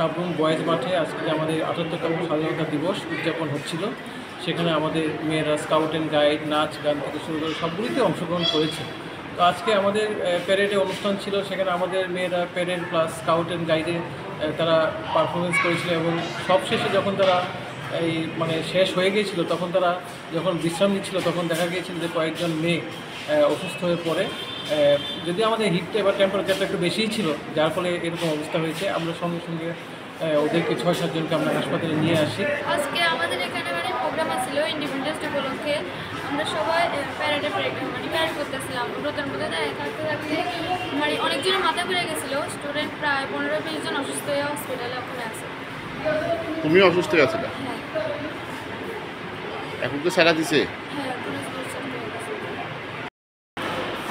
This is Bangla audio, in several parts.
সাবরুম বয়েজ মাঠে আজকে আমাদের ৭৮তম স্বাধীনতা দিবস উদযাপন হচ্ছিল। সেখানে আমাদের মেয়েরা স্কাউট অ্যান্ড গাইড, নাচ গান থেকে শুরু করে সবগুলিতে অংশগ্রহণ করেছে। তো আজকে আমাদের প্যারেডে অনুষ্ঠান ছিল, সেখানে আমাদের মেয়েরা প্যারেড প্লাস স্কাউট অ্যান্ড গাইডে তারা পারফরমেন্স করেছিল এবং সবশেষে যখন তারা শেষ হয়ে গিয়েছিল, তখন তারা যখন বিশ্রাম নিচ্ছিল তখন দেখা গিয়েছিল যে কয়েকজন মেয়ে অসুস্থ হয়ে পড়ে। যদি আমাদের হিটটা এবার টেম্পারেচারটা একটু বেশিই ছিল, যার ফলে এরকম অবস্থা হয়েছে। আমরা সঙ্গে সঙ্গে ওদেরকে ৬-৭ জনকে আমরা হাসপাতালে নিয়ে আসি। আজকে আমাদের এখানে প্রোগ্রাম ছিল ইন্ডিপেন্ডেন্স ডে উপলক্ষে। আমরা সবাই প্যারেড করতেছিলাম। রোদের মধ্যে থাকতে থাকতে অনেকজনের মাথা ঘুরে গেছিলো। স্টুডেন্ট প্রায় 15-20 জন অসুস্থ হয়ে হসপিটালে ওখানে আছে। তুমি অসুস্থ আছিলে? হ্যাঁ। এখন তো সেরা দিছে? হ্যাঁ।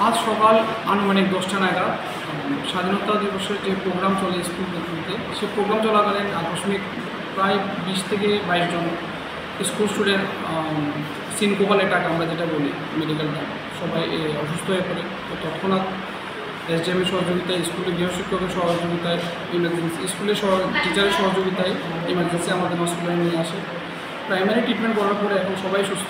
আজ সকাল আনুমানিক 10টা নাগাদ স্বাধীনতা দিবসের যে প্রোগ্রাম চলে স্কুলগুলোতে, সেই প্রোগ্রাম চলাকালীন আকস্মিক প্রায় 20 থেকে 22 জন স্কুল স্টুডেন্ট সিনকোপাল অ্যাটাক আমরা যেটা বলি মেডিকেলটা, সবাই অসুস্থ হয়ে পড়ে। তো তৎক্ষণাৎ এসডিএমের সহযোগিতায়, স্কুলের গৃহশিক্ষকের সহযোগিতায়, ইমার্জেন্সি স্কুলের টিচারের সহযোগিতায় ইমার্জেন্সি আমাদের হসপিটালে নিয়ে আসে। প্রাইমারি ট্রিটমেন্ট করার পরে এখন সবাই সুস্থ।